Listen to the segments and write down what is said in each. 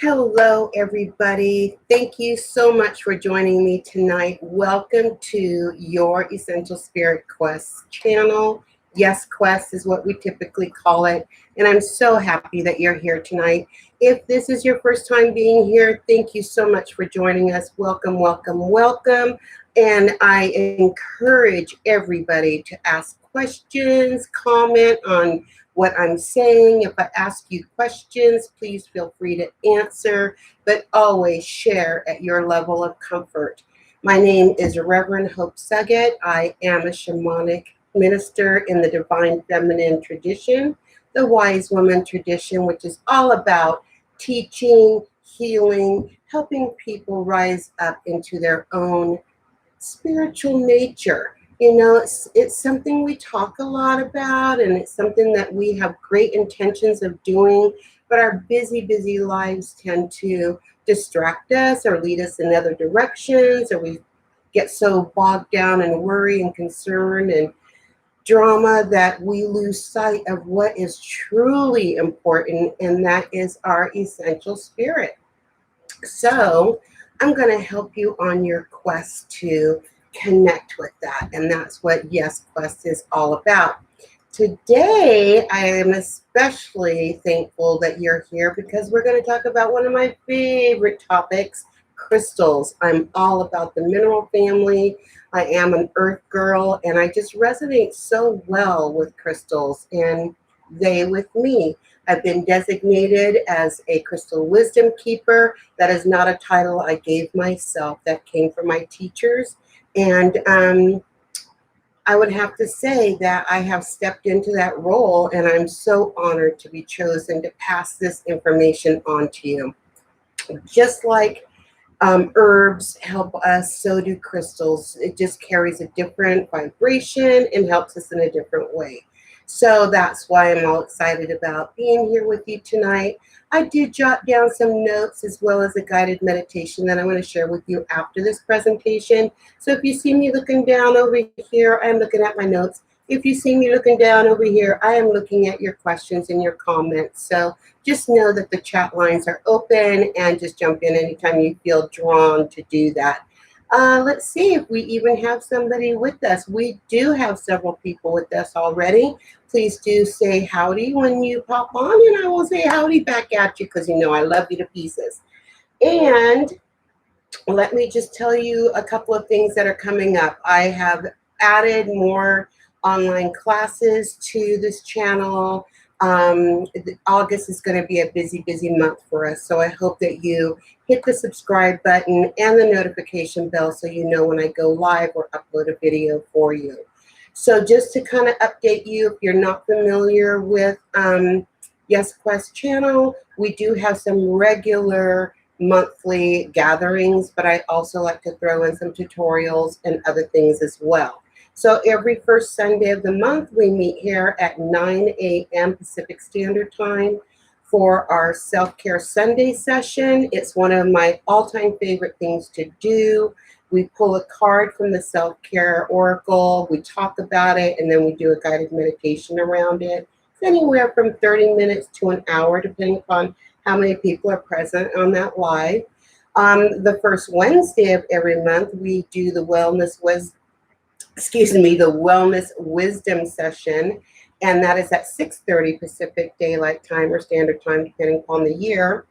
Hello, everybody. Thank you so much for joining me tonight. Welcome to your Essential Spirit Quest channel. Yes, Quest is what we typically call it. And I'm so happy that you're here tonight. If this is your first time being here, thank you so much for joining us. Welcome, welcome, welcome. And I encourage everybody to ask questions, comment on what I'm saying. If I ask you questions, please feel free to answer, but always share at your level of comfort. My name is Reverend Hope Agate. I am a shamanic minister in the divine feminine tradition, the wise woman tradition, which is all about teaching, healing, helping people rise up into their own spiritual nature. It's something we talk a lot about, and it's something that we have great intentions of doing, but our busy lives tend to distract us or lead us in other directions, or we get so bogged down in worry and concern and drama that we lose sight of what is truly important, and that is our essential spirit. So I'm going to help you on your quest to connect with that. And that's what Y.E.S Quest is all about. Today, I am especially thankful that you're here because we're going to talk about one of my favorite topics, crystals. I'm all about the mineral family. I am an earth girl, and I just resonate so well with crystals, and they with me. I've been designated as a crystal wisdom keeper. That is not a title I gave myself. That came from my teachers. And I would have to say that I have stepped into that role, and I'm so honored to be chosen to pass this information on to you. Just like herbs help us, so do crystals. It just carries a different vibration and helps us in a different way. So that's why I'm all excited about being here with you tonight. I did jot down some notes as well as a guided meditation that I'm going to share with you after this presentation. So if you see me looking down over here, I'm looking at my notes. If you see me looking down over here, I am looking at your questions and your comments. So just know that the chat lines are open, and just jump in anytime you feel drawn to do that. Let's see if we even have somebody with us. We do have several people with us already. Please do say howdy when you pop on, and I will say howdy back at you because you know I love you to pieces. And let me just tell you a couple of things that are coming up. I have added more online classes to this channel. August is going to be a busy month for us. So I hope that you hit the subscribe button and the notification bell so you know when I go live or upload a video for you. So just to kind of update you, if you're not familiar with Y.E.S Quest channel, we do have some regular monthly gatherings, but I also like to throw in some tutorials and other things as well. So every first Sunday of the month, we meet here at 9 a.m. Pacific Standard Time for our Self-Care Sunday session. It's one of my all-time favorite things to do. We pull a card from the Self-Care Oracle, we talk about it, and then we do a guided meditation around it. It's anywhere from 30 minutes to an hour, depending upon how many people are present on that live. The first Wednesday of every month, we do the Wellness Wisdom session, and that is at 6:30 Pacific Daylight Time or Standard Time, depending upon the year.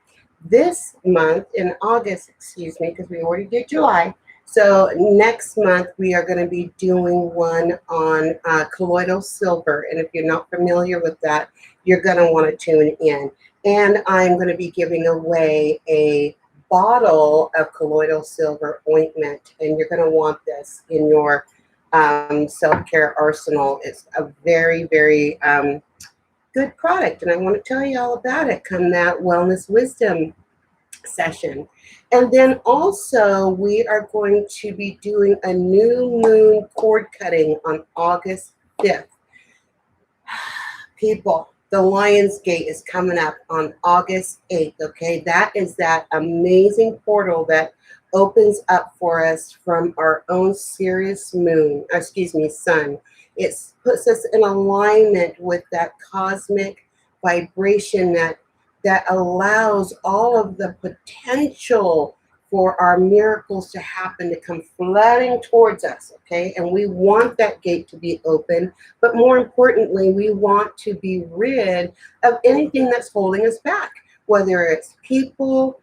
This month, in August, because we already did July, so next month we are going to be doing one on colloidal silver, and if you're not familiar with that, you're going to want to tune in. And I'm going to be giving away a bottle of colloidal silver ointment, and you're going to want this in your self-care arsenal. It's a very good product, and I want to tell you all about it come that Wellness Wisdom session. And then also we are going to be doing a new moon cord cutting on August 5th. People, the Lion's Gate is coming up on August 8th, okay? That is that amazing portal that opens up for us from our own Sirius sun. It puts us in alignment with that cosmic vibration that that allows all of the potential for our miracles to happen, to come flooding towards us, okay? And we want that gate to be open, but more importantly, we want to be rid of anything that's holding us back, whether it's people,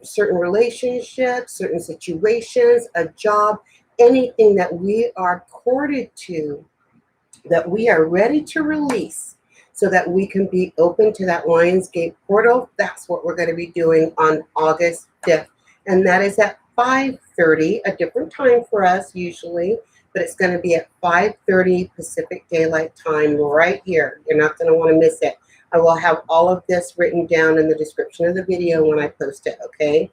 certain relationships, certain situations, a job, anything that we are courted to, that we are ready to release so that we can be open to that Lionsgate portal. That's what we're going to be doing on August 5th. And that is at 5:30, a different time for us usually, but it's going to be at 5:30 Pacific Daylight Time right here. You're not going to want to miss it. I will have all of this written down in the description of the video when I post it, okay?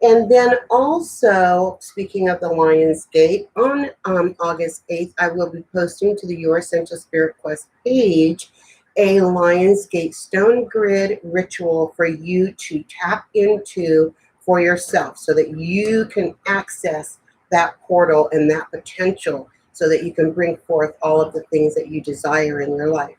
And then also, speaking of the Lionsgate, on August 8th, I will be posting to the Your Essential Spirit Quest page a Lionsgate stone grid ritual for you to tap into for yourself so that you can access that portal and that potential so that you can bring forth all of the things that you desire in your life.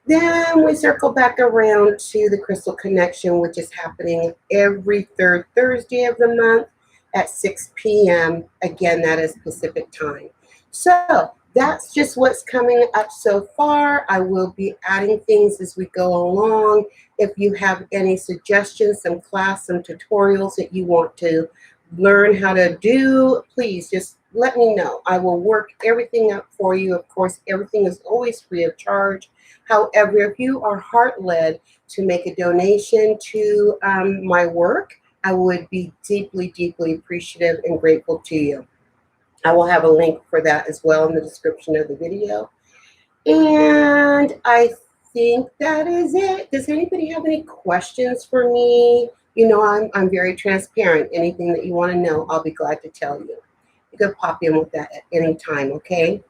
Then we circle back around to the Crystal Connection, which is happening every third Thursday of the month at 6 p.m. Again, that is Pacific time. So that's just what's coming up so far. I will be adding things as we go along. If you have any suggestions, some class, some tutorials that you want to learn how to do, please just let me know. I will work everything up for you. Of course, everything is always free of charge. However, if you are heart-led to make a donation to my work, I would be deeply, deeply appreciative and grateful to you. I will have a link for that as well in the description of the video. And I think that is it. Does anybody have any questions for me? You know, I'm very transparent. Anything that you want to know, I'll be glad to tell you. You can pop in with that at any time, okay?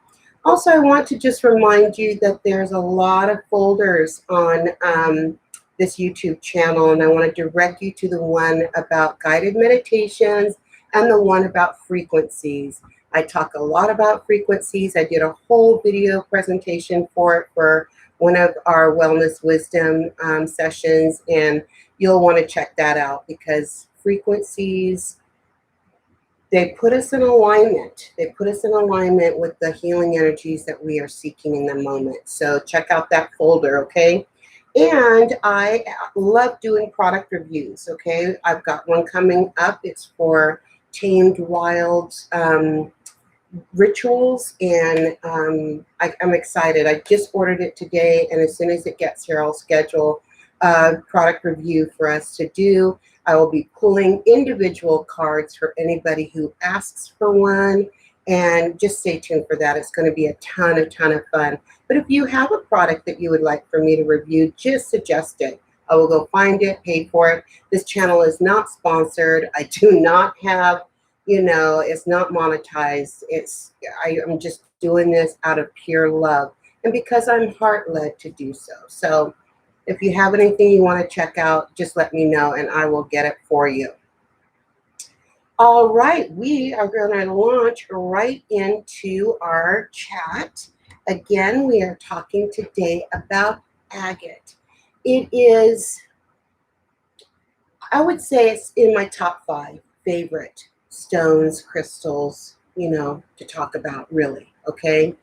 Also, I want to just remind you that there's a lot of folders on this YouTube channel, and I want to direct you to the one about guided meditations and the one about frequencies. I talk a lot about frequencies. I did a whole video presentation for it for one of our Wellness Wisdom sessions, and you'll want to check that out because frequencies, they put us in alignment. They put us in alignment with the healing energies that we are seeking in the moment. So check out that folder, okay? And I love doing product reviews, okay? I've got one coming up. It's for Tamed Wild rituals, and I'm excited. I just ordered it today, and as soon as it gets here, I'll schedule a product review for us to do. I will be pulling individual cards for anybody who asks for one, and just stay tuned for that. It's going to be a ton of fun. But if you have a product that you would like for me to review, just suggest it. I will go find it, pay for it. This channel is not sponsored. I do not have, you know, it's not monetized. I'm just doing this out of pure love and because I'm heart-led to do so. So if you have anything you want to check out, just let me know and I will get it for you. All right, we are going to launch right into our chat. Again, we are talking today about agate. It is, I would say it's in my top 5 favorite stones, crystals, you know, to talk about really, okay?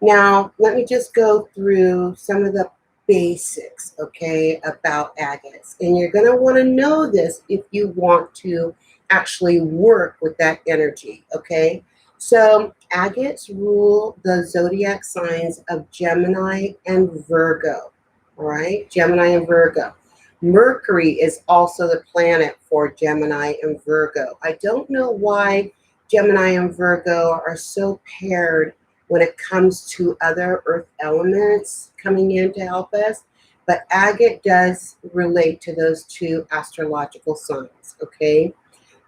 Now, let me just go through some of the basics, okay, about agates. And you're going to want to know this if you want to actually work with that energy, okay? So agates rule the zodiac signs of Gemini and Virgo, all right? Gemini and Virgo. Mercury is also the planet for Gemini and Virgo. I don't know why Gemini and Virgo are so paired when it comes to other earth elements coming in to help us, but agate does relate to those two astrological signs, okay?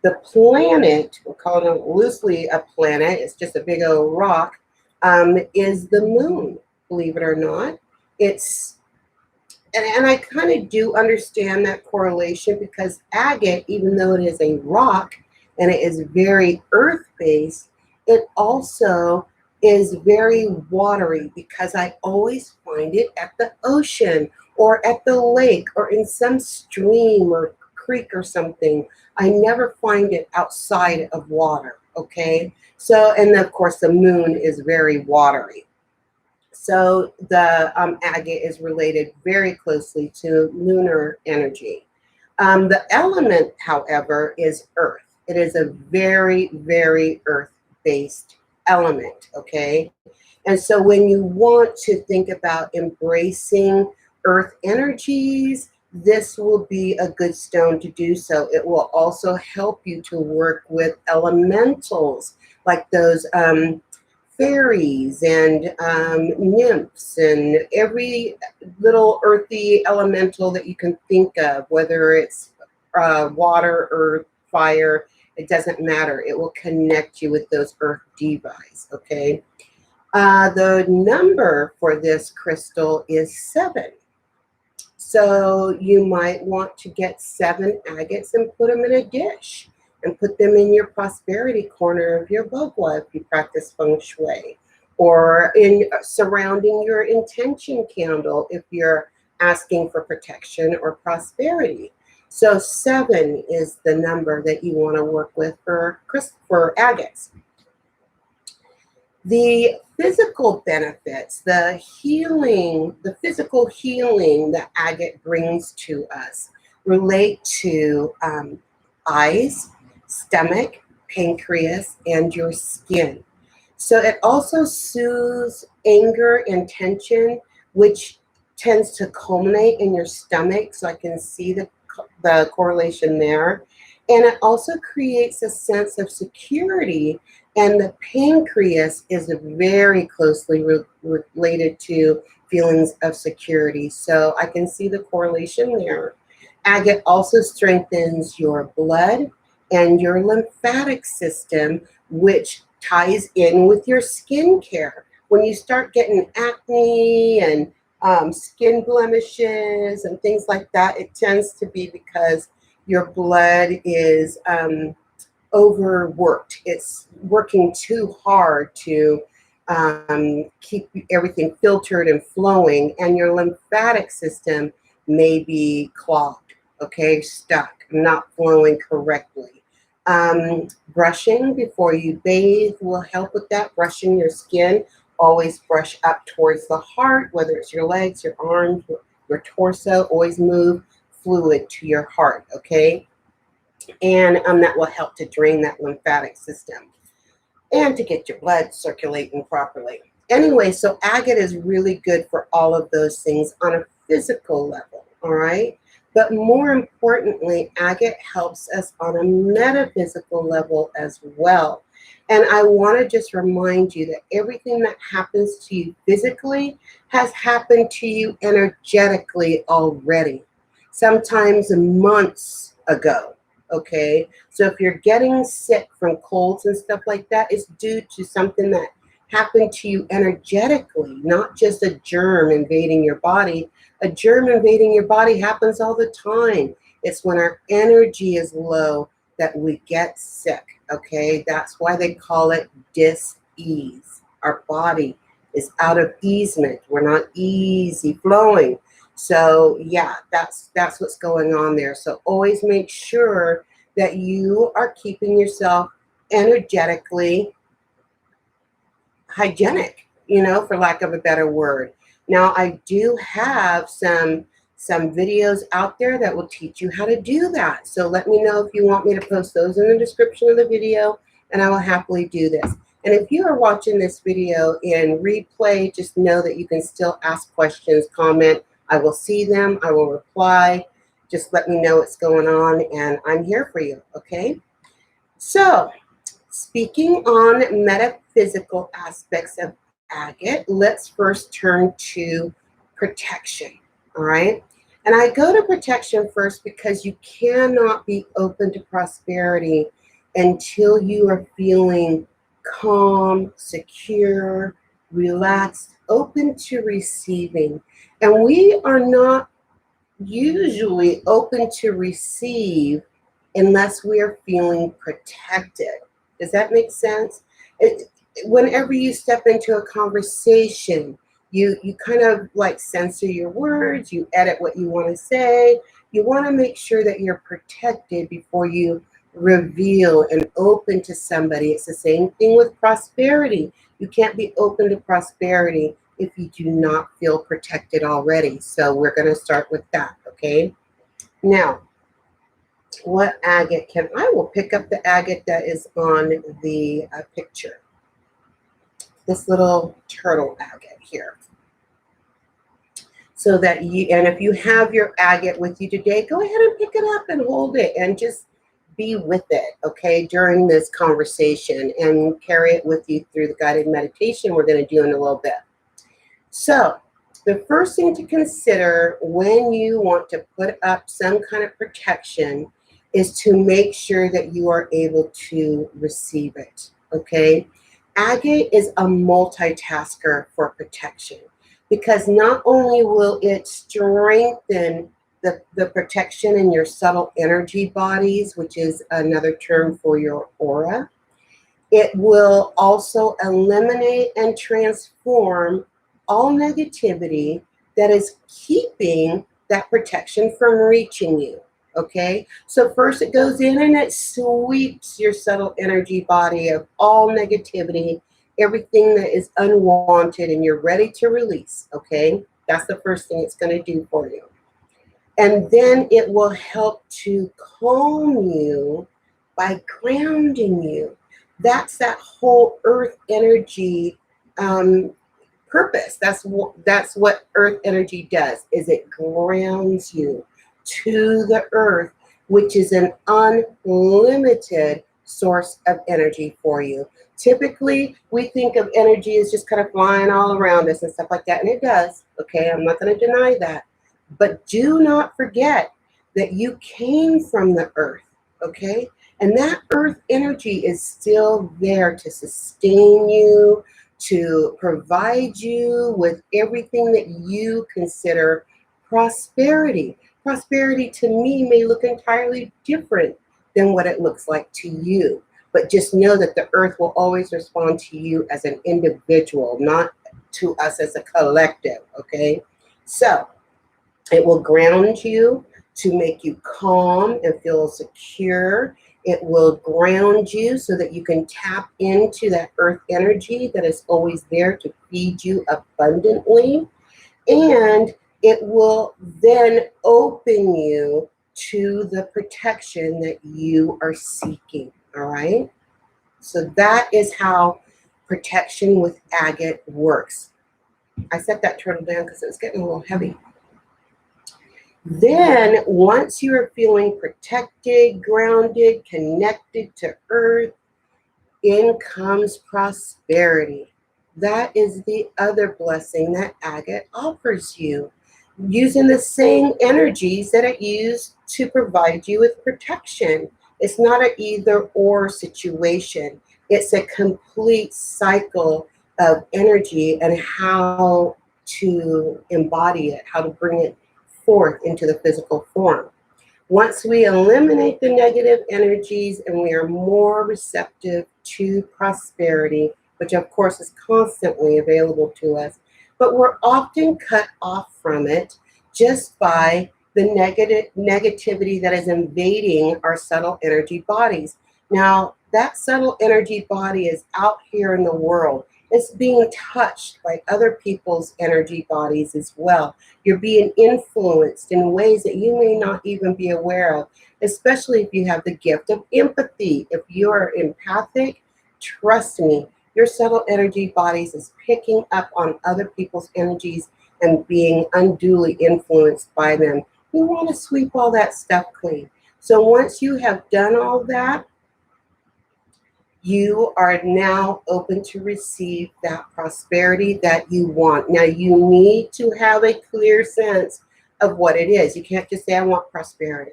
The planet, we're calling it loosely a planet, it's just a big old rock, is the moon, believe it or not. It's, and I kind of do understand that correlation because agate, even though it is a rock and it is very earth-based, it also is very watery because I always find it at the ocean or at the lake or in some stream or creek or something. I never find it outside of water, okay? So, and of course the moon is very watery. So the agate is related very closely to lunar energy. The element, however, is earth. It is a very, very earth-based element, okay? And so when you want to think about embracing earth energies, this will be a good stone to do so. It will also help you to work with elementals like those fairies and nymphs and every little earthy elemental that you can think of, whether it's water, earth, fire, it doesn't matter. It will connect you with those earth divas, okay? The number for this crystal is 7. So you might want to get 7 agates and put them in a dish and put them in your prosperity corner of your bogwa if you practice feng shui, or in surrounding your intention candle if you're asking for protection or prosperity. So 7 is the number that you want to work with for agates. The physical benefits, the healing, the physical healing that agate brings to us relate to eyes, stomach, pancreas, and your skin. So it also soothes anger and tension, which tends to culminate in your stomach. So I can see the correlation there. And it also creates a sense of security. And the pancreas is very closely related to feelings of security. So I can see the correlation there. Agate also strengthens your blood and your lymphatic system, which ties in with your skincare. When you start getting acne and skin blemishes and things like that, it tends to be because your blood is overworked. It's working too hard to keep everything filtered and flowing, and your lymphatic system may be clogged, okay, stuck, not flowing correctly. Brushing before you bathe will help with that. Brushing your skin, always brush up towards the heart, whether it's your legs, your arms, your torso, always move fluid to your heart, okay? And that will help to drain that lymphatic system and to get your blood circulating properly. Anyway, so agate is really good for all of those things on a physical level, all right? But more importantly, agate helps us on a metaphysical level as well. And I want to just remind you that everything that happens to you physically has happened to you energetically already, sometimes months ago. Okay, so if you're getting sick from colds and stuff like that, it's due to something that happened to you energetically, not just a germ invading your body. A germ invading your body happens all the time. It's when our energy is low that we get sick. Okay, that's why they call it dis-ease. Our body is out of easement. We're not easy flowing. So yeah, that's what's going on there. So always make sure that you are keeping yourself energetically hygienic, you know, for lack of a better word. Now, I do have some videos out there that will teach you how to do that. So let me know if you want me to post those in the description of the video, and I will happily do this. And if you are watching this video in replay, just know that you can still ask questions, comment. I will see them. I will reply. Just let me know what's going on, and I'm here for you, okay? So, speaking on metaphysical aspects of agate, let's first turn to protection, all right? And I go to protection first because you cannot be open to prosperity until you are feeling calm, secure, relaxed, open to receiving. And we are not usually open to receive unless we are feeling protected. Does that make sense? Whenever you step into a conversation, You kind of like censor your words, you edit what you want to say. You want to make sure that you're protected before you reveal and open to somebody. It's the same thing with prosperity. You can't be open to prosperity if you do not feel protected already. So we're going to start with that, okay? Now, what agate can I will pick up the agate that is on the picture. This little turtle agate here. So that you, and if you have your agate with you today, go ahead and pick it up and hold it and just be with it, okay, during this conversation, and carry it with you through the guided meditation we're going to do in a little bit. So the first thing to consider when you want to put up some kind of protection is to make sure that you are able to receive it, okay? Agate is a multitasker for protection, because not only will it strengthen the protection in your subtle energy bodies, which is another term for your aura, it will also eliminate and transform all negativity that is keeping that protection from reaching you, okay? So first it goes in and it sweeps your subtle energy body of all negativity, everything that is unwanted, and you're ready to release, okay? That's the first thing it's going to do for you. And then it will help to calm you by grounding you. That's that whole earth energy purpose. That's what earth energy does, is it grounds you to the earth, which is an unlimited source of energy for you. Typically, we think of energy as just kind of flying all around us and stuff like that, and it does, okay? I'm not going to deny that. But do not forget that you came from the earth, okay? And that earth energy is still there to sustain you, to provide you with everything that you consider prosperity. Prosperity to me may look entirely different than what it looks like to you. But just know that the earth will always respond to you as an individual, not to us as a collective, okay? So it will ground you to make you calm and feel secure. It will ground you so that you can tap into that earth energy that is always there to feed you abundantly. And it will then open you to the protection that you are seeking, all right? So that is how protection with agate works. I set that turtle down because it was getting a little heavy. Then, once you are feeling protected, grounded, connected to earth, in comes prosperity. That is the other blessing that agate offers you, using the same energies that it used to provide you with protection. It's not an either or situation. It's a complete cycle of energy and how to embody it, how to bring it forth into the physical form. Once we eliminate the negative energies and we are more receptive to prosperity, which of course is constantly available to us, but we're often cut off from it just by the negativity that is invading our subtle energy bodies. Now, that subtle energy body is out here in the world. It's being touched by other people's energy bodies as well. You're being influenced in ways that you may not even be aware of, especially if you have the gift of empathy. If you are empathic, trust me, your subtle energy bodies is picking up on other people's energies and being unduly influenced by them. You want to sweep all that stuff clean. So once you have done all that, you are now open to receive that prosperity that you want. Now, you need to have a clear sense of what it is. You can't just say, I want prosperity.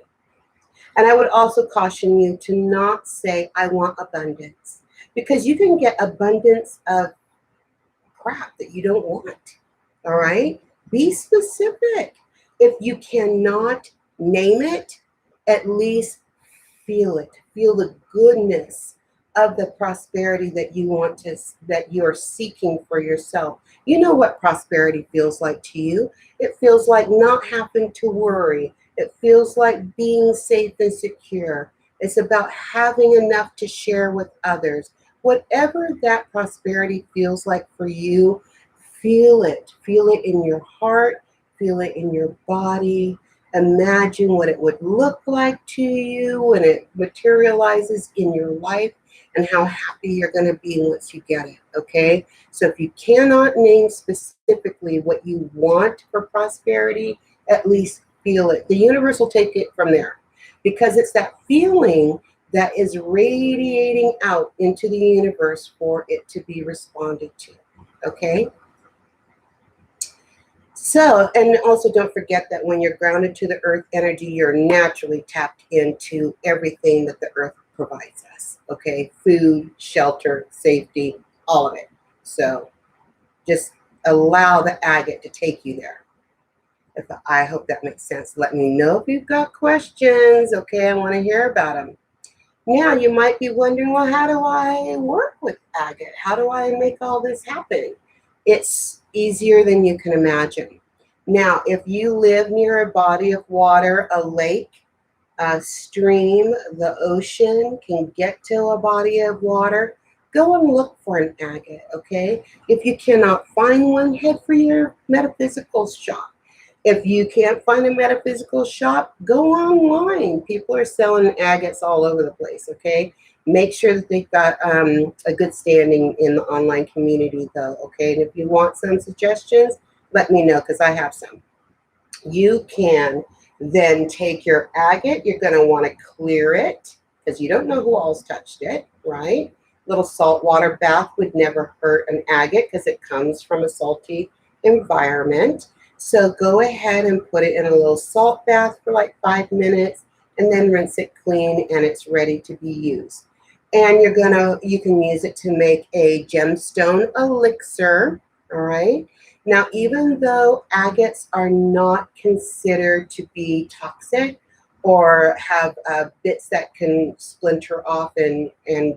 And I would also caution you to not say, I want abundance, because you can get abundance of crap that you don't want. All right? Be specific. If you cannot name it, at least feel it. Feel the goodness of the prosperity that you want to, that you are seeking for yourself. You know what prosperity feels like to you. It feels like not having to worry. It feels like being safe and secure. It's about having enough to share with others. Whatever that prosperity feels like for you, feel it. Feel it in your heart, feel it in your body. Imagine what it would look like to you when it materializes in your life and how happy you're going to be once you get it, okay? So if you cannot name specifically what you want for prosperity, at least feel it. The universe will take it from there because it's that feeling that is radiating out into the universe for it to be responded to, okay? So, and also don't forget that when you're grounded to the earth energy, you're naturally tapped into everything that the earth provides us. Okay, food, shelter, safety, all of it. So just allow the agate to take you there. I hope that makes sense. Let me know if you've got questions. Okay, I want to hear about them. Now you might be wondering, well, how do I work with agate? How do I make all this happen? It's easier than you can imagine. Now, if you live near a body of water, a lake, a stream, the ocean, can get to a body of water, go and look for an agate, okay? If you cannot find one, head for your metaphysical shop. If you can't find a metaphysical shop, go online. People are selling agates all over the place, okay? Make sure that they've got a good standing in the online community, though, okay? And if you want some suggestions, let me know because I have some. You can then take your agate. You're going to want to clear it because you don't know who else touched it, right? Little saltwater bath would never hurt an agate because it comes from a salty environment. So go ahead and put it in a little salt bath for like 5 minutes and then rinse it clean and it's ready to be used. And you can use it to make a gemstone elixir, all right? Now, even though agates are not considered to be toxic or have bits that can splinter off and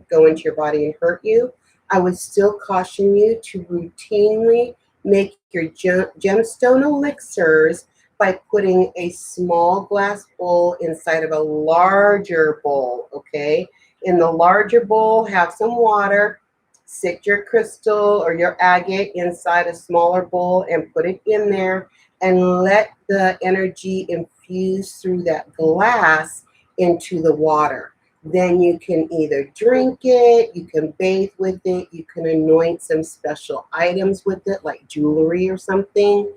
go into your body and hurt you, I would still caution you to routinely make your gemstone elixirs by putting a small glass bowl inside of a larger bowl, okay? In the larger bowl, have some water, sit your crystal or your agate inside a smaller bowl and put it in there and let the energy infuse through that glass into the water. Then you can either drink it, you can bathe with it, you can anoint some special items with it, like jewelry or something.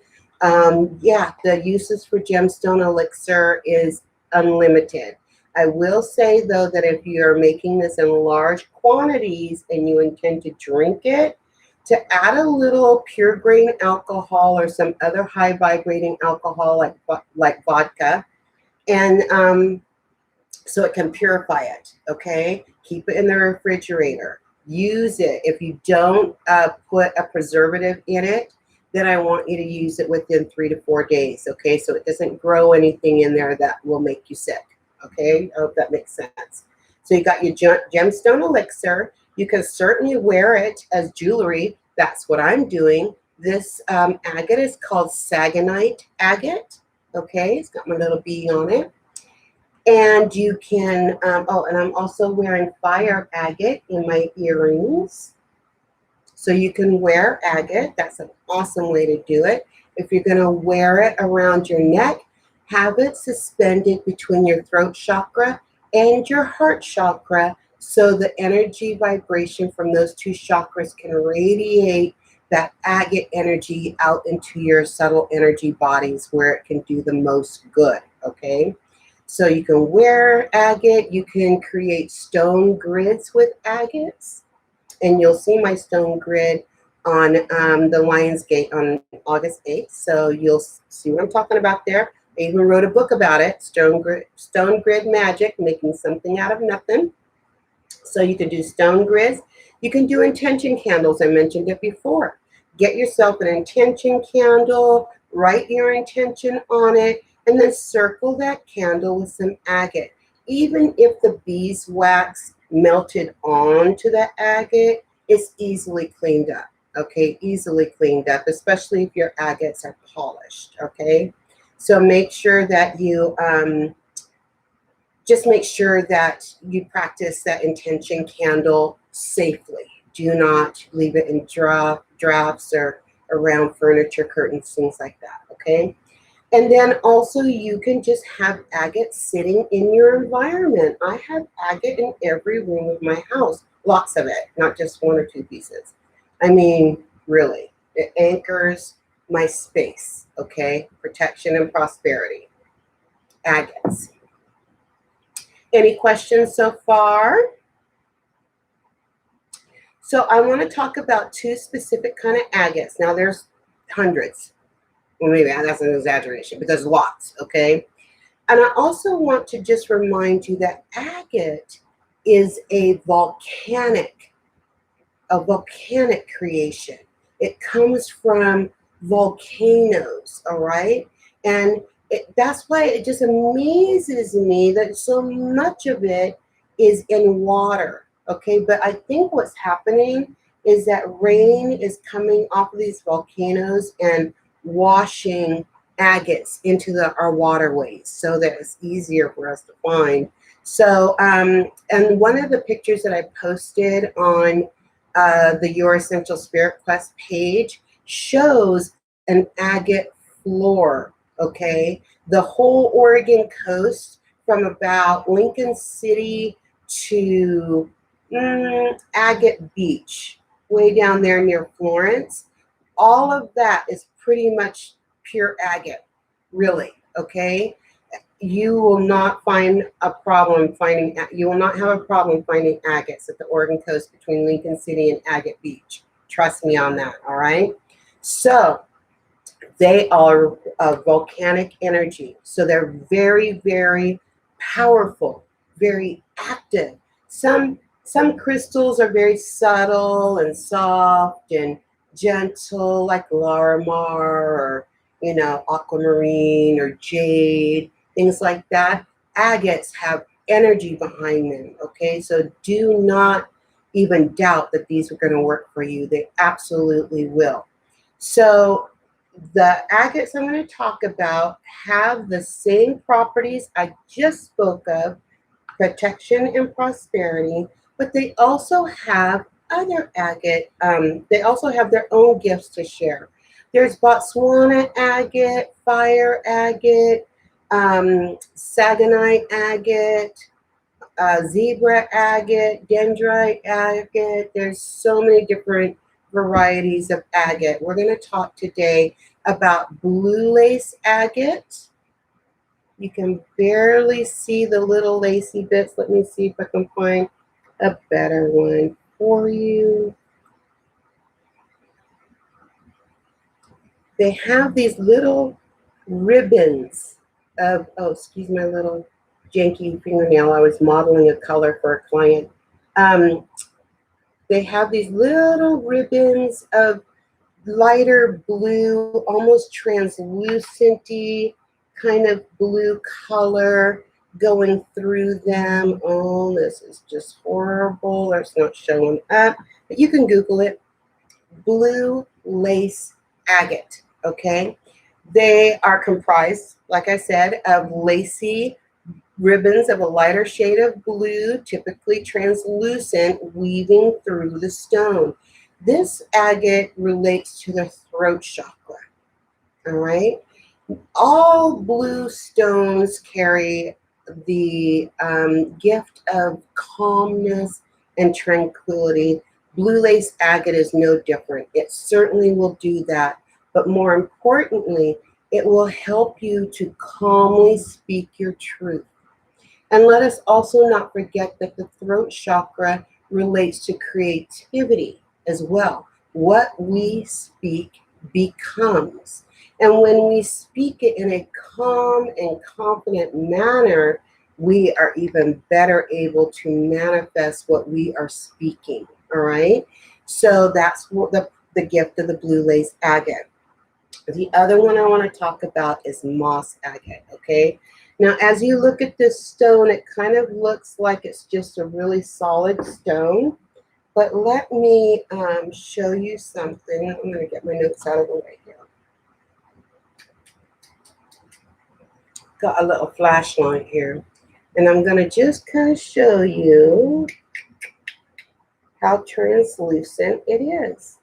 Yeah, the uses for gemstone elixir is unlimited. I will say, though, that if you're making this in large quantities and you intend to drink it, to add a little pure grain alcohol or some other high vibrating alcohol like vodka, and so it can purify it, okay? Keep it in the refrigerator. Use it. If you don't put a preservative in it, then I want you to use it within 3 to 4 days, okay? So it doesn't grow anything in there that will make you sick, okay? I hope that makes sense. So you got your gemstone elixir. You can certainly wear it as jewelry. That's what I'm doing. This agate is called sagonite agate, okay? It's got my little bee on it. And you can, oh, and I'm also wearing fire agate in my earrings. So you can wear agate. That's an awesome way to do it. If you're going to wear it around your neck, have it suspended between your throat chakra and your heart chakra so the energy vibration from those two chakras can radiate that agate energy out into your subtle energy bodies where it can do the most good, okay? So you can wear agate, you can create stone grids with agates, and you'll see my stone grid on the Lionsgate on August 8th. So you'll see what I'm talking about there. I even wrote a book about it, Stone Grid Magic, making something out of nothing. So you can do stone grids. You can do intention candles. I mentioned it before. Get yourself an intention candle, write your intention on it, and then circle that candle with some agate. Even if the beeswax melted onto the agate, it's easily cleaned up. Okay, easily cleaned up, especially if your agates are polished. Okay, so make sure that you just make sure that you practice that intention candle safely. Do not leave it in drafts or around furniture, curtains, things like that. Okay. And then also you can just have agate sitting in your environment. I have agate in every room of my house, lots of it, not just one or two pieces. I mean, really, it anchors my space, okay? Protection and prosperity, agates. Any questions so far? So I want to talk about two specific kind of agates. Now there's hundreds. Well, maybe that's an exaggeration, but there's lots, okay? And I also want to just remind you that agate is a volcanic creation. It comes from volcanoes, all right? And that's why it just amazes me that so much of it is in water, okay? But I think what's happening is that rain is coming off of these volcanoes and washing agates into our waterways so that it's easier for us to find. So, and one of the pictures that I posted on the Your Essential Spirit Quest page shows an agate floor, okay? The whole Oregon coast from about Lincoln City to Agate Beach, way down there near Florence. All of that is pretty much pure agate, really, okay? You will not find a problem finding, you will not have a problem finding agates at the Oregon coast between Lincoln City and Agate Beach. Trust me on that, all right? So they are volcanic energy. So they're very, very powerful, very active. Some crystals are very subtle and soft and gentle, like Larimar or, you know, aquamarine or jade, things like that. Agates have energy behind them, okay? So do not even doubt that these are going to work for you. They absolutely will. So the agates I'm going to talk about have the same properties I just spoke of, protection and prosperity, but they also have other agate, they also have their own gifts to share. There's Botswana agate, fire agate, sagonite agate, zebra agate, dendrite agate. There's so many different varieties of agate. We're going to talk today about blue lace agate. You can barely see the little lacy bits. Let me see if I can find a better one for you. They have these little ribbons of, oh, excuse my little janky fingernail. I was modeling a color for a client. They have these little ribbons of lighter blue, almost translucent-y kind of blue color going through them. Oh, this is just horrible. It's not showing up, but you can Google it. Blue lace agate, okay? They are comprised, like I said, of lacy ribbons of a lighter shade of blue, typically translucent, weaving through the stone. This agate relates to the throat chakra, all right? All blue stones carry the gift of calmness and tranquility. Blue lace agate is no different. It certainly will do that, but more importantly, it will help you to calmly speak your truth. And let us also not forget that the throat chakra relates to creativity as well. What we speak becomes. And when we speak it in a calm and confident manner, we are even better able to manifest what we are speaking, all right? So that's what the gift of the blue lace agate. The other one I want to talk about is moss agate, okay? Now, as you look at this stone, it kind of looks like it's just a really solid stone. But let me show you something. I'm going to get my notes out of the way here. Got a little flashlight here. And I'm going to just kind of show you how translucent it is.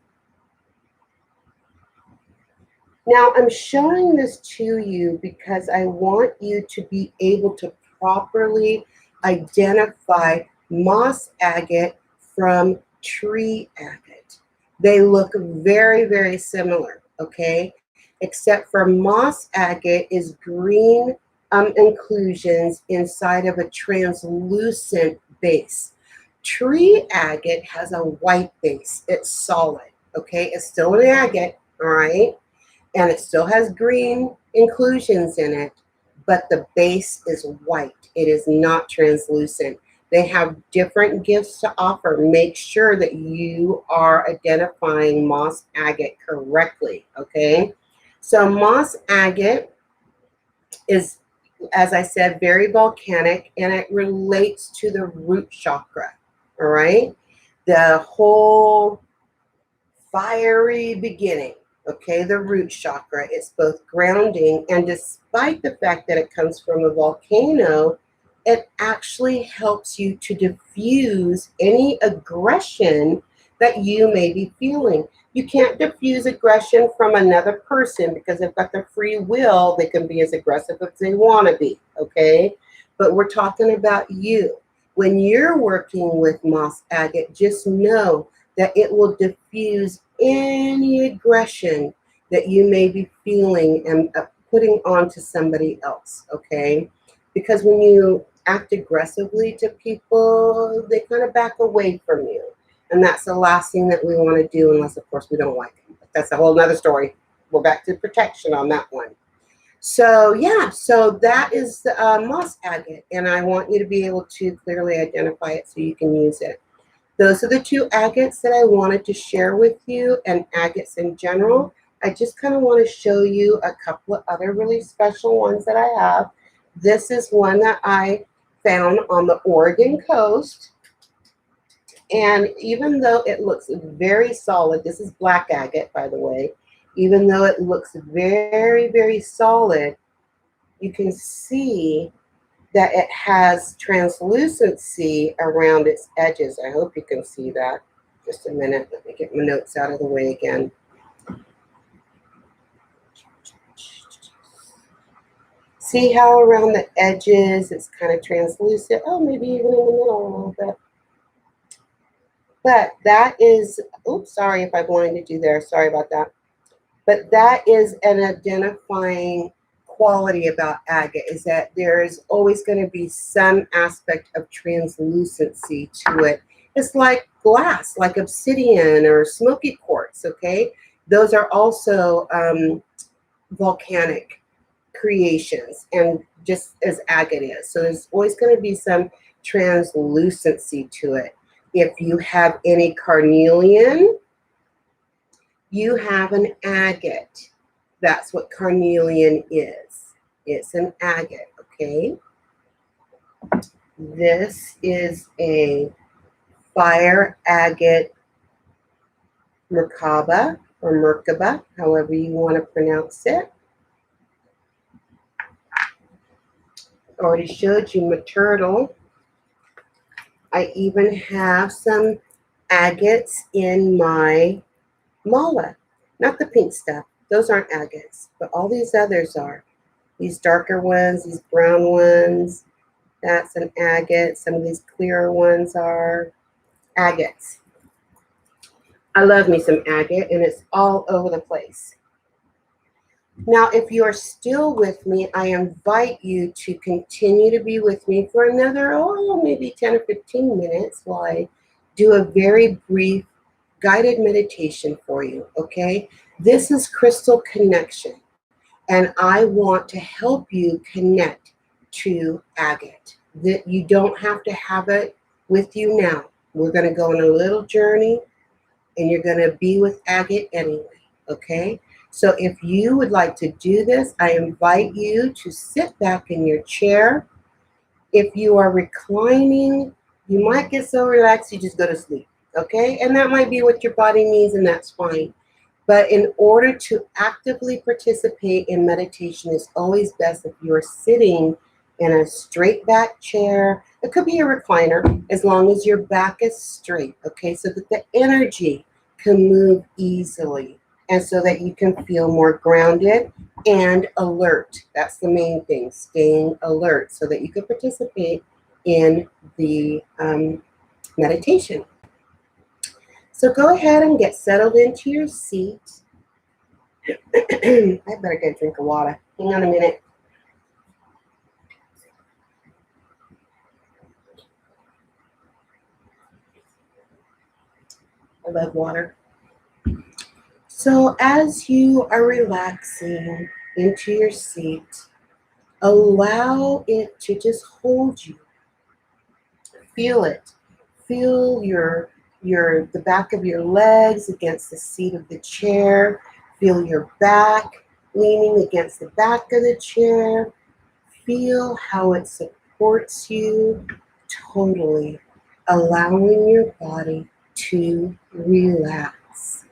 Now, I'm showing this to you because I want you to be able to properly identify moss agate from tree agate. They look very, very similar, okay? Except for moss agate is green inclusions inside of a translucent base. Tree agate has a white base. It's solid, okay? It's still an agate, all right? And it still has green inclusions in it, but the base is white. It is not translucent. They have different gifts to offer. Make sure that you are identifying moss agate correctly, okay? So moss agate is, as I said, very volcanic, and it relates to the root chakra, all right? The whole fiery beginning. Okay, the root chakra is both grounding, and despite the fact that it comes from a volcano, it actually helps you to diffuse any aggression that you may be feeling. You can't diffuse aggression from another person because they've got the free will. They can be as aggressive as they want to be, okay? But we're talking about you. When you're working with moss agate, just know that it will diffuse any aggression that you may be feeling and putting onto somebody else, okay? Because when you act aggressively to people, they kind of back away from you. And that's the last thing that we want to do, unless, of course, we don't like them. But that's a whole nother story. We're back to protection on that one. So, yeah, so that is the moss agate. And I want you to be able to clearly identify it so you can use it. Those are the two agates that I wanted to share with you, and agates in general. I just kind of want to show you a couple of other really special ones that I have. This is one that I found on the Oregon coast. And even though it looks very solid, this is black agate, by the way. Even though it looks very, very solid, you can see that it has translucency around its edges. I hope you can see that. Just a minute, let me get my notes out of the way again. See how around the edges it's kind of translucent? Oh, maybe even in the middle a little bit. But that is, oops, sorry if I blinded you there. Sorry about that. But that is an identifying quality about agate, is that there's always going to be some aspect of translucency to it. It's like glass, like obsidian or smoky quartz, okay? Those are also volcanic creations, and just as agate is. So there's always going to be some translucency to it. If you have any carnelian, you have an agate. That's what carnelian is. It's an agate, okay? This is a fire agate Merkaba, or Merkaba, however you want to pronounce it. Already showed you my turtle. I even have some agates in my mala. Not the pink stuff. Those aren't agates, but all these others are. These darker ones, these brown ones, that's an agate. Some of these clearer ones are agates. I love me some agate, and it's all over the place. Now, if you are still with me, I invite you to continue to be with me for another, maybe 10 or 15 minutes while I do a very brief guided meditation for you, okay? This is Crystal Connection, and I want to help you connect to agate. That you don't have to have it with you now. We're going to go on a little journey, and you're going to be with agate anyway, okay? So if you would like to do this, I invite you to sit back in your chair. If you are reclining, you might get so relaxed you just go to sleep, okay? And that might be what your body needs, and that's fine. But in order to actively participate in meditation, it's always best if you're sitting in a straight back chair. It could be a recliner, as long as your back is straight, okay? So that the energy can move easily and so that you can feel more grounded and alert. That's the main thing, staying alert so that you can participate in the meditation. So go ahead and get settled into your seat. I better get a drink of water. Hang on a minute. I love water. So as you are relaxing into your seat, allow it to just hold you. Feel it. Feel the back of your legs against the seat of the chair. Feel your back leaning against the back of the chair. Feel how it supports you totally, allowing your body to relax.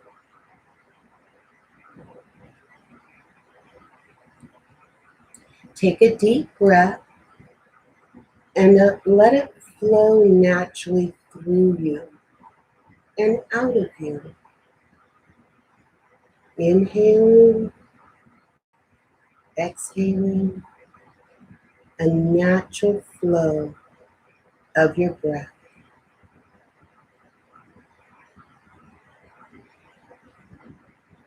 Take a deep breath and let it flow naturally through you and out of you. Inhaling, exhaling, a natural flow of your breath.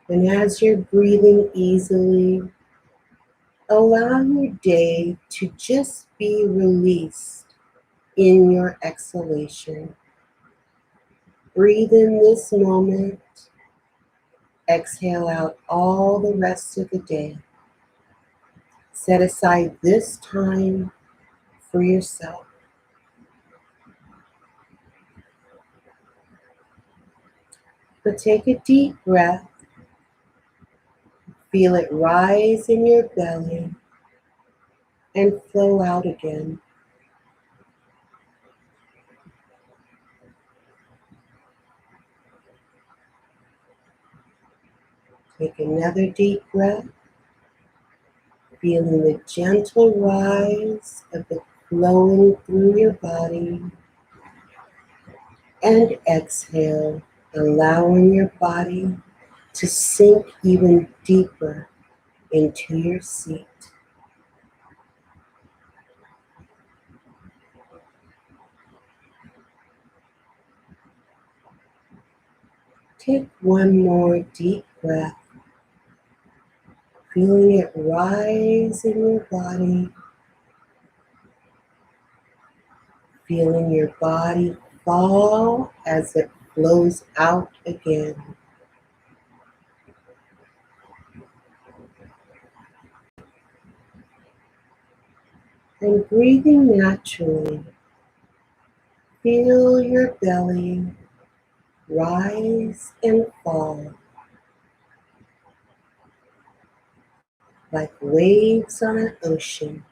And as you're breathing easily, allow your day to just be released in your exhalation. Breathe in this moment, exhale out all the rest of the day. Set aside this time for yourself. But take a deep breath, feel it rise in your belly and flow out again. Take another deep breath, feeling the gentle rise of the flowing through your body. And exhale, allowing your body to sink even deeper into your seat. Take one more deep breath, feeling it rise in your body, feeling your body fall as it flows out again. And breathing naturally, feel your belly rise and fall like waves on an ocean.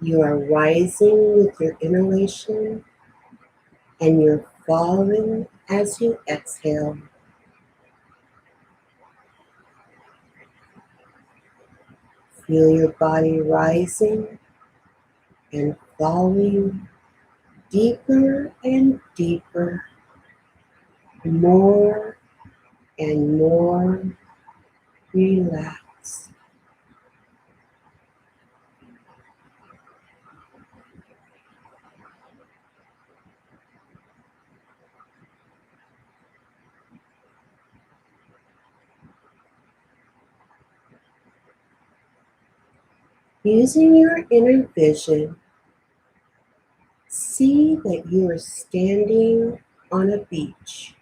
You are rising with your inhalation and you're falling as you exhale. Feel your body rising and falling deeper and deeper, more and more relaxed. Using your inner vision, see that you are standing on a beach.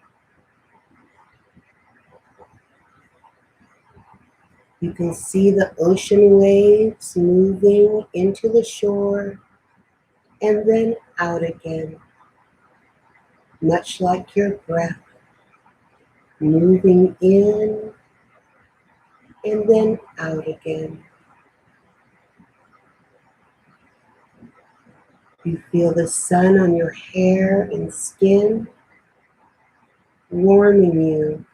You can see the ocean waves moving into the shore and then out again, much like your breath, moving in and then out again. You feel the sun on your hair and skin, warming you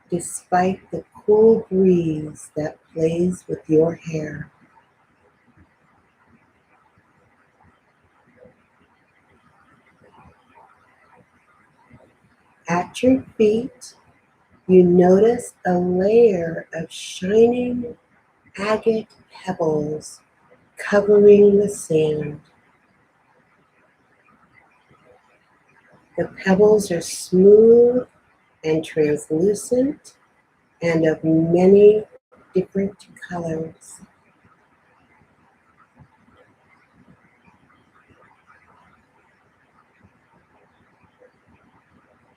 despite the cool breeze that plays with your hair. At your feet, you notice a layer of shining agate pebbles covering the sand. The pebbles are smooth and translucent and of many different colors.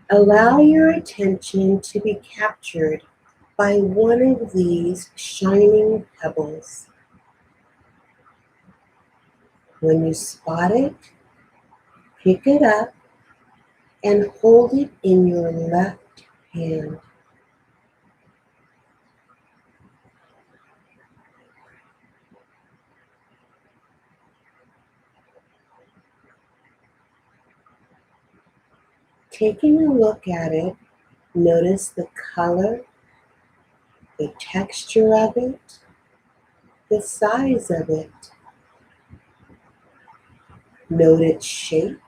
Allow your attention to be captured by one of these shining pebbles. When you spot it, pick it up and hold it in your left hand. Taking a look at it, notice the color, the texture of it, the size of it. Note its shape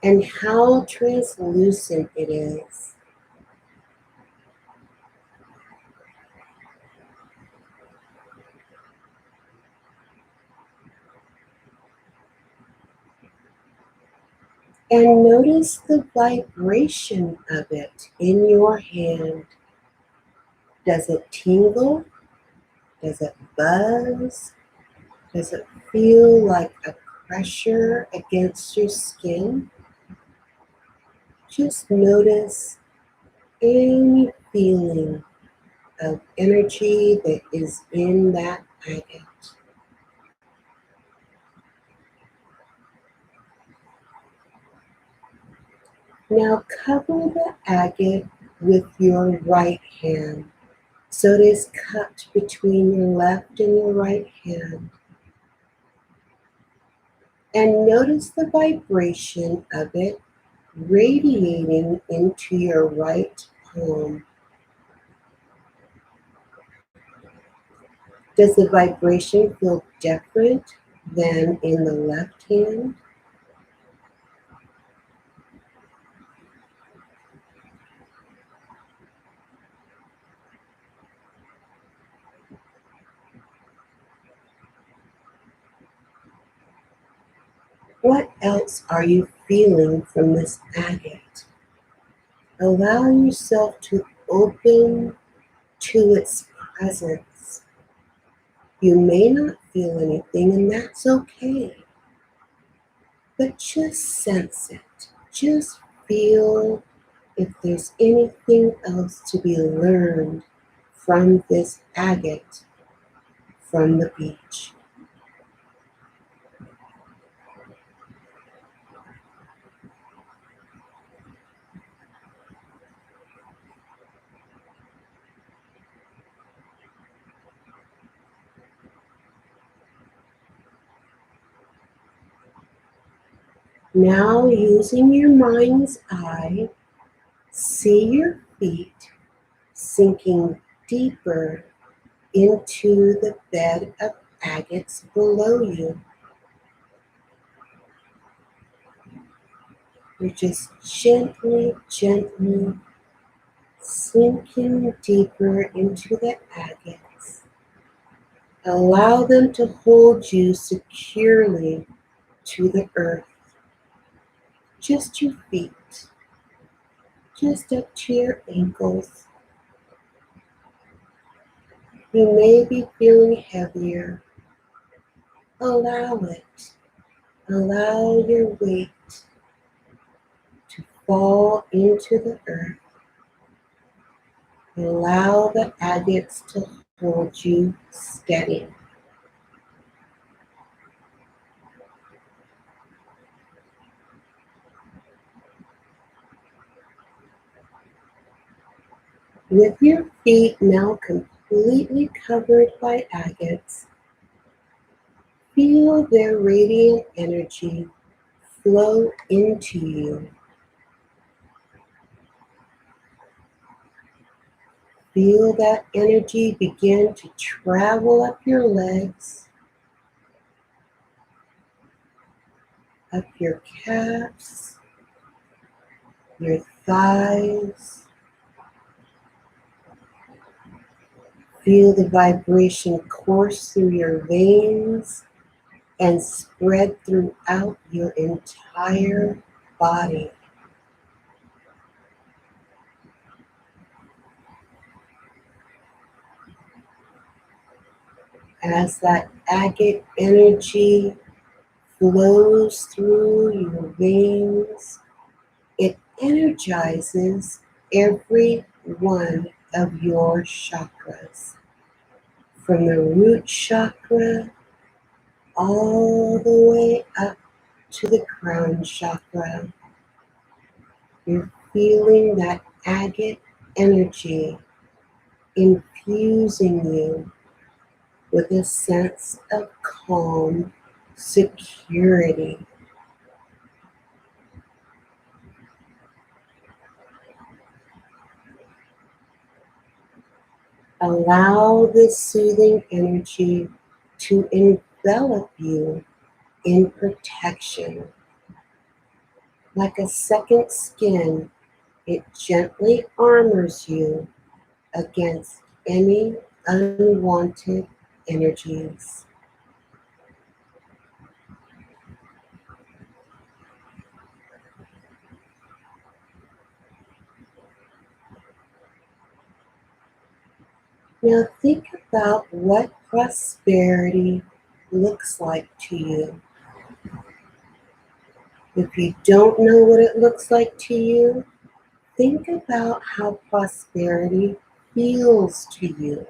and how translucent it is. And notice the vibration of it in your hand. Does it tingle? Does it buzz? Does it feel like a pressure against your skin? Just notice any feeling of energy that is in that agate. Now cover the agate with your right hand, so it is cupped between your left and your right hand. And notice the vibration of it radiating into your right palm. Does the vibration feel different than in the left hand? What else are you feeling from this agate? Allow yourself to open to its presence. You may not feel anything, and that's okay. But just sense it. Just feel if there's anything else to be learned from this agate from the beach. Now, using your mind's eye, see your feet sinking deeper into the bed of agates below you. You're just gently, gently sinking deeper into the agates. Allow them to hold you securely to the earth. Just your feet, just up to your ankles. You may be feeling heavier. Allow it. Allow your weight to fall into the earth. Allow the agates to hold you steady. With your feet now completely completely covered by agates, feel their radiant energy flow into you. Feel that energy begin to travel up your legs, up your calves, your thighs. Feel the vibration course through your veins and spread throughout your entire body. As that agate energy flows through your veins, it energizes every one of your chakras, from the root chakra all the way up to the crown chakra. You're feeling that agate energy infusing you with a sense of calm, security. Allow this soothing energy to envelop you in protection. Like a second skin, it gently armors you against any unwanted energies. Now think about what prosperity looks like to you. If you don't know what it looks like to you, think about how prosperity feels to you.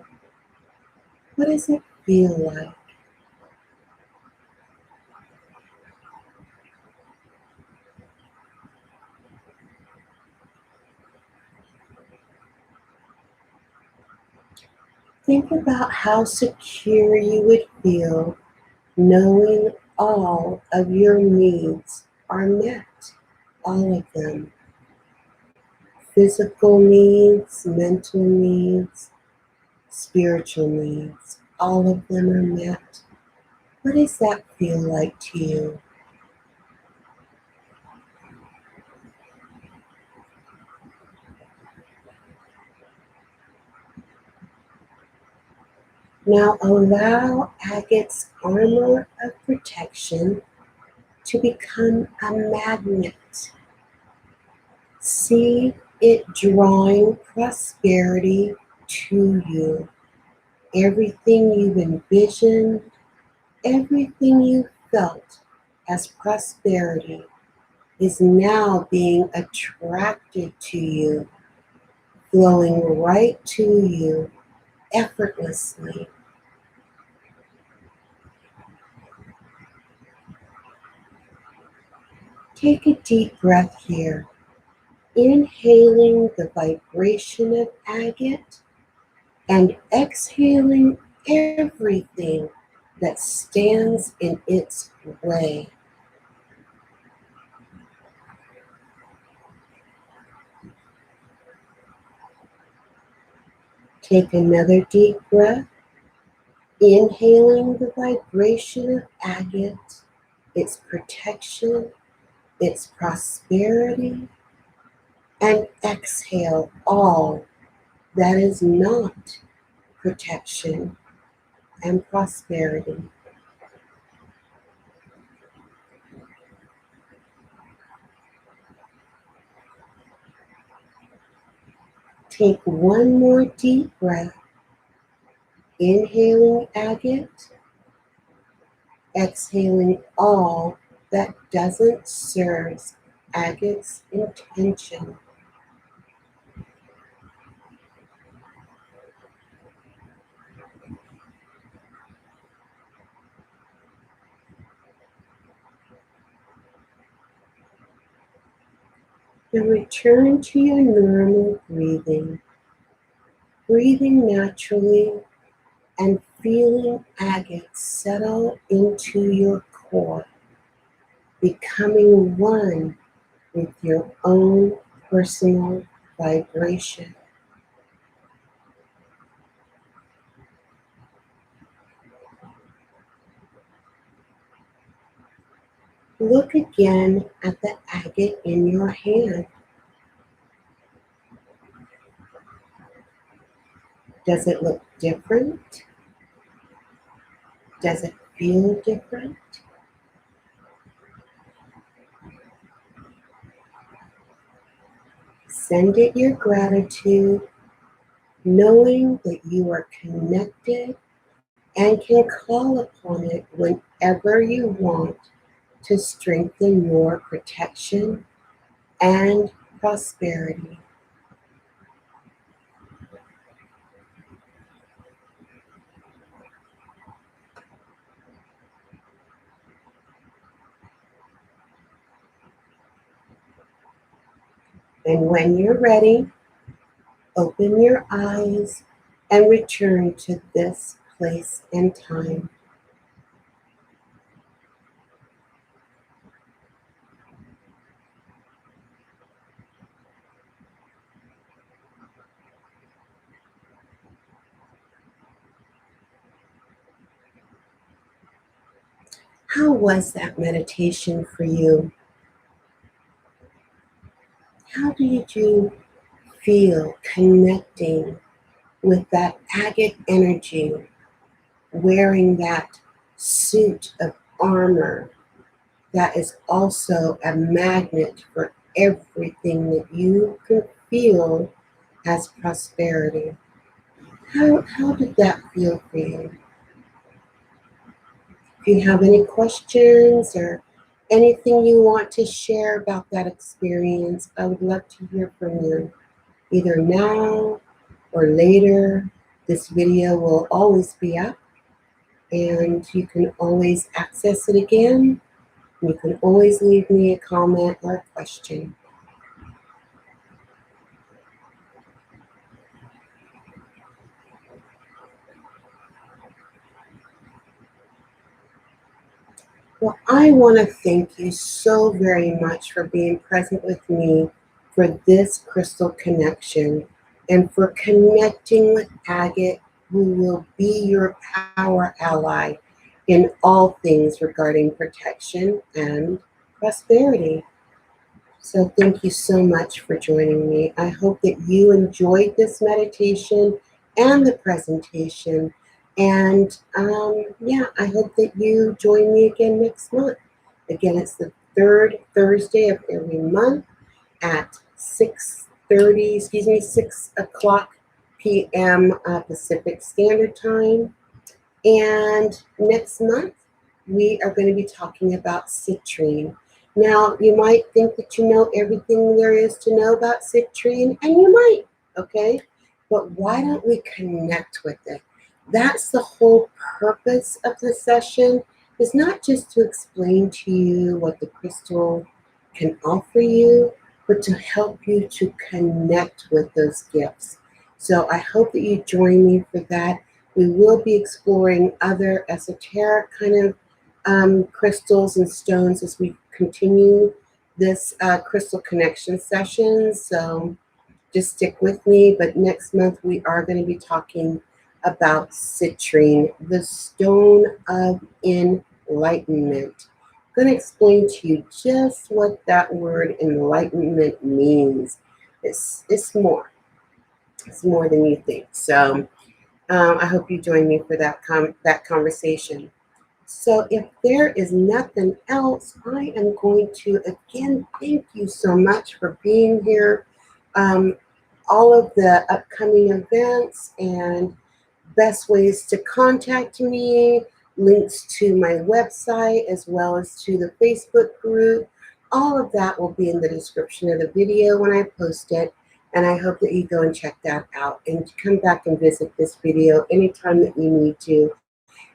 What does it feel like? Think about how secure you would feel knowing all of your needs are met. All of them. Physical needs, mental needs, spiritual needs. All of them are met. What does that feel like to you? Now allow Agate's armor of protection to become a magnet. See it drawing prosperity to you. Everything you've envisioned, everything you felt as prosperity is now being attracted to you, flowing right to you effortlessly. Take a deep breath here, inhaling the vibration of agate and exhaling everything that stands in its way. Take another deep breath, inhaling the vibration of agate, its protection, its prosperity, and exhale all that is not protection and prosperity. Take one more deep breath, inhaling agate, exhaling all that doesn't serve agate's intention. Then return to your normal breathing. breathing naturally and feeling agate settle into your core, becoming one with your own personal vibration. Look again at the agate in your hand. Does it look different? Does it feel different? Send it your gratitude, knowing that you are connected and can call upon it whenever you want to strengthen your protection and prosperity. And when you're ready, open your eyes and return to this place and time. How was that meditation for you? How did you feel connecting with that agate energy, wearing that suit of armor that is also a magnet for everything that you can feel as prosperity? How did that feel for you? If you have any questions or anything you want to share about that experience, I would love to hear from you, either now or later. This video will always be up, and you can always access it again. You can always leave me a comment or a question. Well, I want to thank you so very much for being present with me for this crystal connection and for connecting with Agate, who will be your power ally in all things regarding protection and prosperity. So thank you so much for joining me. I hope that you enjoyed this meditation and the presentation. And yeah, I hope that you join me again next month. Again, it's the third Thursday of every month at 6 o'clock p.m. Pacific Standard Time. And next month, we are going to be talking about citrine. Now, you might think that you know everything there is to know about citrine, and you might, okay? But why don't we connect with it? That's the whole purpose of the session, is not just to explain to you what the crystal can offer you, but to help you to connect with those gifts. So I hope that you join me for that. We will be exploring other esoteric kind of crystals and stones as we continue this crystal connection session. So just stick with me. But next month we are going to be talking about citrine, the stone of enlightenment. I'm going to explain to you just what that word enlightenment means. It's more. It's more than you think. So I hope you join me for that conversation. So if there is nothing else, I am going to again thank you so much for being here. Um, all of the upcoming events and best ways to contact me, links to my website, as well as to the Facebook group. All of that will be in the description of the video when I post it. And I hope that you go and check that out and come back and visit this video anytime that you need to.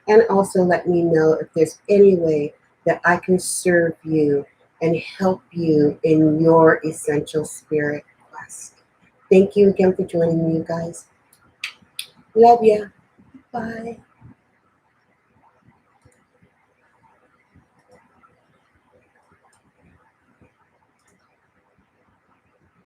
And also let me know if there's any way that I can serve you and help you in your essential spirit quest. Thank you again for joining me, you guys. Love ya. Bye.